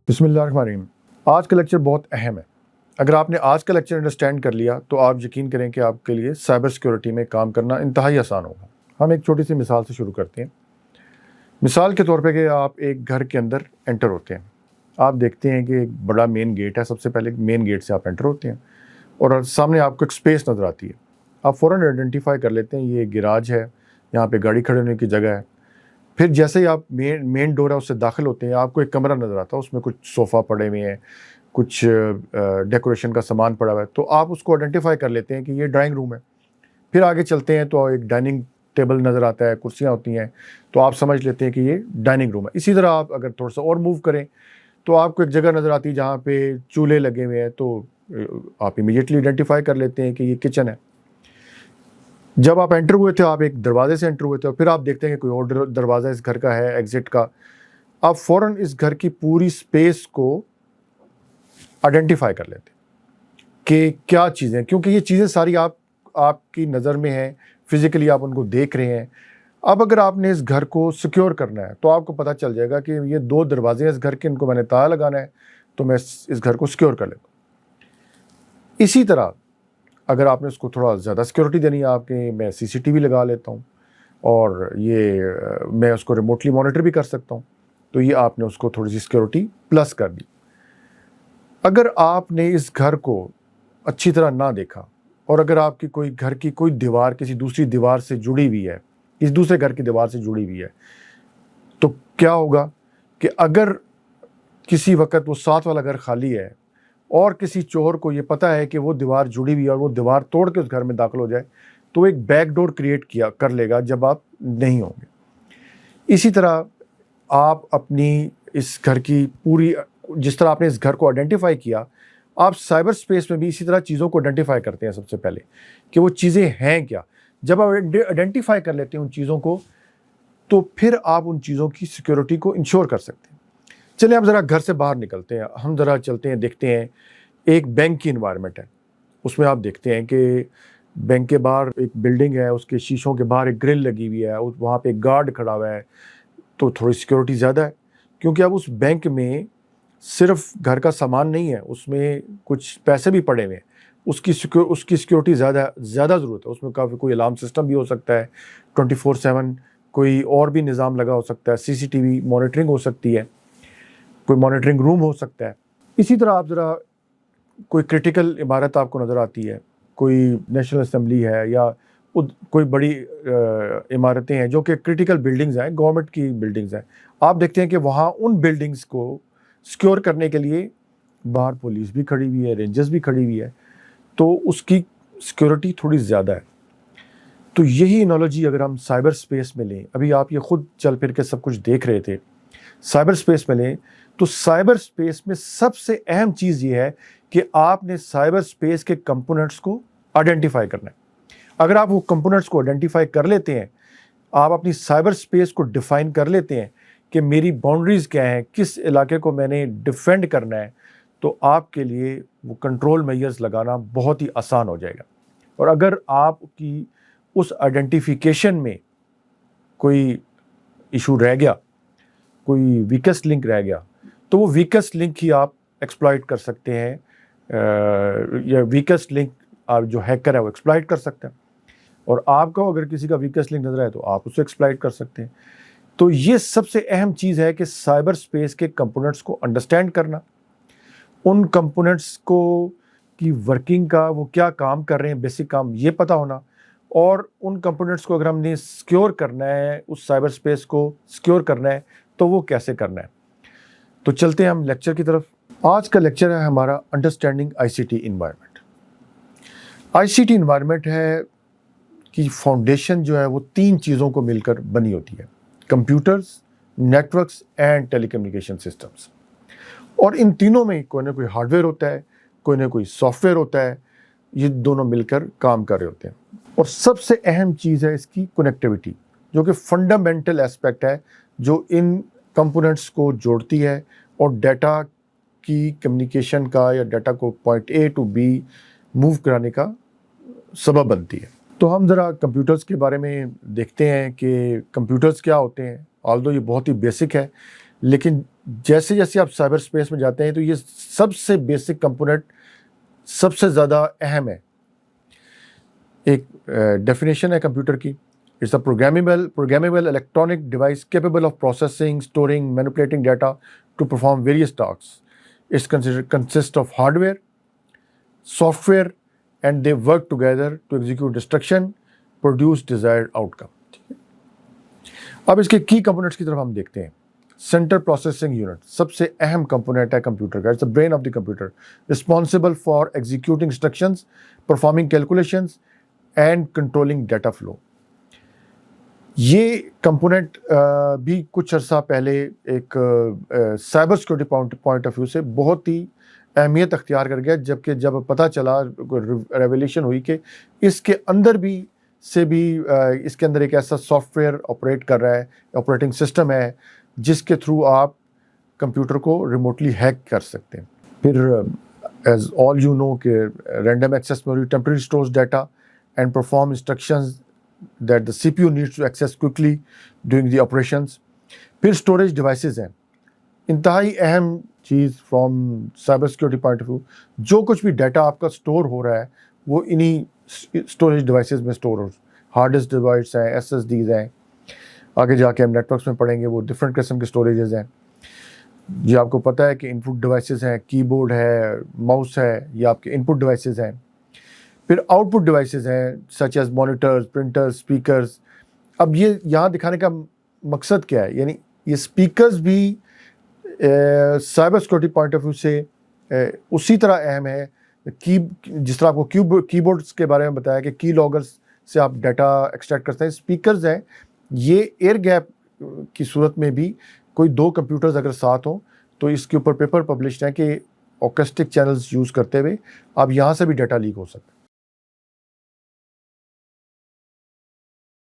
بسم اللہ الرحمن الرحیم۔ آج کا لیکچر بہت اہم ہے۔ اگر آپ نے آج کا لیکچر انڈرسٹینڈ کر لیا تو آپ یقین کریں کہ آپ کے لیے سائبر سیکیورٹی میں کام کرنا انتہائی آسان ہوگا۔ ہم ایک چھوٹی سی مثال سے شروع کرتے ہیں۔ مثال کے طور پہ کہ آپ ایک گھر کے اندر انٹر ہوتے ہیں، آپ دیکھتے ہیں کہ ایک بڑا مین گیٹ ہے، سب سے پہلے مین گیٹ سے آپ انٹر ہوتے ہیں اور سامنے آپ کو ایک سپیس نظر آتی ہے۔ آپ فوراً آئیڈینٹیفائی کر لیتے ہیں یہ گراج ہے، یہاں پہ گاڑی کھڑے ہونے کی جگہ ہے۔ پھر جیسے ہی آپ مین ڈور ہے اس سے داخل ہوتے ہیں، آپ کو ایک کمرہ نظر آتا ہے، اس میں کچھ صوفہ پڑے ہوئے ہیں، کچھ ڈیکوریشن کا سامان پڑا ہوا ہے، تو آپ اس کو آئیڈینٹیفائی کر لیتے ہیں کہ یہ ڈرائنگ روم ہے۔ پھر آگے چلتے ہیں تو ایک ڈائننگ ٹیبل نظر آتا ہے، کرسیاں ہوتی ہیں، تو آپ سمجھ لیتے ہیں کہ یہ ڈائننگ روم ہے۔ اسی طرح آپ اگر تھوڑا سا اور موو کریں تو آپ کو ایک جگہ نظر آتی ہے جہاں پہ چولہے لگے ہوئے ہیں، تو آپ امیڈیٹلی آئیڈینٹیفائی کر لیتے ہیں کہ یہ کچن ہے۔ جب آپ انٹر ہوئے تھے، آپ ایک دروازے سے انٹر ہوئے تھے، اور پھر آپ دیکھتے ہیں کہ کوئی اور دروازہ اس گھر کا ہے ایگزٹ کا، آپ فوراً اس گھر کی پوری سپیس کو آئیڈینٹیفائی کر لیتے ہیں کہ کیا چیزیں، کیونکہ یہ چیزیں ساری آپ کی نظر میں ہیں، فزیکلی آپ ان کو دیکھ رہے ہیں۔ اب اگر آپ نے اس گھر کو سیکیور کرنا ہے تو آپ کو پتہ چل جائے گا کہ یہ 2 دروازے ہیں اس گھر کے، ان کو میں نے تالا لگانا ہے تو میں اس گھر کو سیکیور کر لیتا ہوں۔ اسی طرح اگر آپ نے اس کو تھوڑا زیادہ سیکیورٹی دینی ہے، آپ کے میں CCTV لگا لیتا ہوں اور یہ میں اس کو ریموٹلی مانیٹر بھی کر سکتا ہوں، تو یہ آپ نے اس کو تھوڑی سی سیکیورٹی پلس کر دی۔ اگر آپ نے اس گھر کو اچھی طرح نہ دیکھا اور اگر آپ کی کوئی گھر کی کوئی دیوار کسی دوسری دیوار سے جڑی ہوئی ہے، اس دوسرے گھر کی دیوار سے جڑی ہوئی ہے، تو کیا ہوگا کہ اگر کسی وقت وہ 7 والا گھر خالی ہے اور کسی چور کو یہ پتہ ہے کہ وہ دیوار جڑی ہوئی ہے اور وہ دیوار توڑ کے اس گھر میں داخل ہو جائے، تو ایک بیک ڈور کریٹ کر لے گا جب آپ نہیں ہوں گے۔ اسی طرح آپ اپنی اس گھر کی پوری، جس طرح آپ نے اس گھر کو آئیڈینٹیفائی کیا، آپ سائبر سپیس میں بھی اسی طرح چیزوں کو آئیڈینٹیفائی کرتے ہیں سب سے پہلے کہ وہ چیزیں ہیں کیا۔ جب آپ آئیڈینٹیفائی کر لیتے ہیں ان چیزوں کو، تو پھر آپ ان چیزوں کی سیکیورٹی کو انشور کر سکتے ہیں۔ چلیں اب ذرا گھر سے باہر نکلتے ہیں، ہم ذرا چلتے ہیں، دیکھتے ہیں ایک بینک کی انوائرمنٹ ہے۔ اس میں آپ دیکھتے ہیں کہ بینک کے باہر ایک بلڈنگ ہے، اس کے شیشوں کے باہر ایک گرل لگی ہوئی ہے، وہاں پہ ایک گارڈ کھڑا ہوا ہے، تو تھوڑی سیکیورٹی زیادہ ہے، کیونکہ اب اس بینک میں صرف گھر کا سامان نہیں ہے، اس میں کچھ پیسے بھی پڑے ہوئے ہیں، اس کی سیکیورٹی زیادہ ضرورت ہے۔ اس میں کافی کوئی الارم سسٹم بھی ہو سکتا ہے، 24/7 کوئی اور بھی نظام لگا ہو سکتا ہے، CCTV مانیٹرنگ ہو سکتی ہے، کوئی مانیٹرنگ روم ہو سکتا ہے۔ اسی طرح آپ ذرا کوئی کرٹیکل عمارت آپ کو نظر آتی ہے، کوئی نیشنل اسمبلی ہے یا کوئی بڑی عمارتیں ہیں جو کہ کرٹیکل بلڈنگز ہیں، گورنمنٹ کی بلڈنگز ہیں، آپ دیکھتے ہیں کہ وہاں ان بلڈنگز کو سیکیور کرنے کے لیے باہر پولیس بھی کھڑی ہوئی ہے، رینجرز بھی کھڑی ہوئی ہے، تو اس کی سیکیورٹی تھوڑی زیادہ ہے۔ تو یہی انالوجی اگر ہم سائبر سپیس میں لیں، ابھی آپ یہ خود چل پھر کے سب کچھ دیکھ رہے تھے، سائبر سپیس میں لیں تو سائبر سپیس میں سب سے اہم چیز یہ ہے کہ آپ نے سائبر سپیس کے کمپوننٹس کو آئیڈینٹیفائی کرنا ہے۔ اگر آپ وہ کمپوننٹس کو آئیڈینٹیفائی کر لیتے ہیں، آپ اپنی سائبر سپیس کو ڈیفائن کر لیتے ہیں کہ میری باؤنڈریز کیا ہیں، کس علاقے کو میں نے ڈیفینڈ کرنا ہے، تو آپ کے لیے وہ کنٹرول میئرز لگانا بہت ہی آسان ہو جائے گا۔ اور اگر آپ کی اس آئیڈینٹیفیکیشن میں کوئی ایشو رہ گیا، کوئی ویکسٹ لنک رہ گیا، تو وہ ویکسٹ لنک ہی آپ ایکسپلائٹ کر سکتے ہیں، یا ویکسٹ لنک آپ جو ہیکر ہے وہ ایکسپلائٹ کر سکتے ہیں، اور آپ کو اگر کسی کا ویکسٹ لنک نظر آئے تو آپ اسے ایکسپلائٹ کر سکتے ہیں۔ تو یہ سب سے اہم چیز ہے کہ سائبر سپیس کے کمپوننٹس کو انڈرسٹینڈ کرنا، ان کمپوننٹس کو کی ورکنگ کا وہ کیا کام کر رہے ہیں، بیسک کام یہ پتہ ہونا، اور ان کمپوننٹس کو اگر ہم نے سیکیور کرنا ہے، اس سائبر سپیس کو سیکیور کرنا ہے تو وہ کیسے کرنا ہے۔ تو چلتے ہیں ہم لیکچر کی طرف۔ آج کا لیکچر ہے ہمارا understanding ICT environment. ICT environment ہے کہ فاؤنڈیشن جو ہے وہ 3 چیزوں کو مل کر بنی ہوتی ہے: computers, networks and telecommunication systems. اور ان تینوں میں کوئی نہ کوئی ہارڈ ویئر ہوتا ہے، کوئی نہ کوئی سافٹ ویئر ہوتا ہے، یہ دونوں مل کر کام کر رہے ہوتے ہیں۔ اور سب سے اہم چیز ہے اس کی کنیکٹیوٹی، جو کہ فنڈامنٹل ایسپیکٹ ہے، جو ان کمپوننٹس کو جوڑتی ہے اور ڈیٹا کی کمیونیکیشن کا یا ڈیٹا کو point A to B move کرانے کا سبب بنتی ہے۔ تو ہم ذرا کمپیوٹرز کے بارے میں دیکھتے ہیں کہ کمپیوٹرز کیا ہوتے ہیں۔ آلدو یہ بہت ہی بیسک ہے، لیکن جیسے جیسے آپ سائبر اسپیس میں جاتے ہیں تو یہ سب سے بیسک کمپوننٹ سب سے زیادہ اہم ہے. ایک ڈیفینیشن ہے کمپیوٹر کی, it's a programmable electronic device capable of processing, storing, manipulating data to perform various tasks. It's consist of hardware, software, and they work together to execute instruction, produce desired outcome. اب اس کے کی components کی طرف ہم دیکھتے ہیں. Central processing unit سب سے اہم کمپوننٹ ہے کمپیوٹر کا. It's the brain of the computer, responsible for executing instructions, performing calculations and controlling data flow. یہ کمپوننٹ بھی کچھ عرصہ پہلے ایک cyber security point of view سے بہت ہی اہمیت اختیار کر گیا, جبکہ جب پتہ چلا, ریولیشن ہوئی کہ اس کے اندر بھی اس کے اندر ایک ایسا سافٹ ویئر آپریٹ کر رہا ہے, آپریٹنگ سسٹم ہے جس کے تھرو آپ کمپیوٹر کو ریموٹلی ہیک کر سکتے ہیں. پھر ایز آل یو نو کہ random access memory temporary stores data and perform instructions that the C P U needs to access quickly during the operations. پھر اسٹوریج ڈیوائسیز ہیں, انتہائی اہم چیز from cyber security point of view. جو کچھ بھی data آپ کا اسٹور ہو رہا ہے وہ انہی اسٹوریج ڈیوائسیز میں اسٹور ہو. ہارڈ ڈسک ڈیوائس ہیں, ایس ایس ڈیز ہیں, آگے جا کے ہم نیٹ ورکس میں پڑھیں گے, وہ ڈفرینٹ قسم کے اسٹوریجز ہیں. یہ آپ کو پتہ ہے کہ ان پٹ ڈیوائسیز ہیں, کی بورڈ ہے, ماؤس ہے, یہ آپ کے ان پٹ ڈیوائسیز ہیں. پھر آؤٹ پٹ ڈیوائسیز ہیں such as monitors, printers, speakers. اب یہ یہاں دکھانے کا مقصد کیا ہے, یعنی یہ اسپیکرز بھی cyber security point of view سے اسی طرح اہم ہے. جس طرح آپ کو کی بورڈس کے بارے میں بتایا کہ کی لاگرز سے آپ ڈیٹا ایکسٹریکٹ کرتے ہیں, اسپیکرز ہیں یہ ایئر گیپ کی صورت میں بھی کوئی دو کمپیوٹرز اگر ساتھ ہوں تو اس کے اوپر پیپر پبلشڈ ہیں کہ اوکسٹک چینلز یوز کرتے ہوئے آپ یہاں سے بھی ڈیٹا لیک ہو سکتا ہے.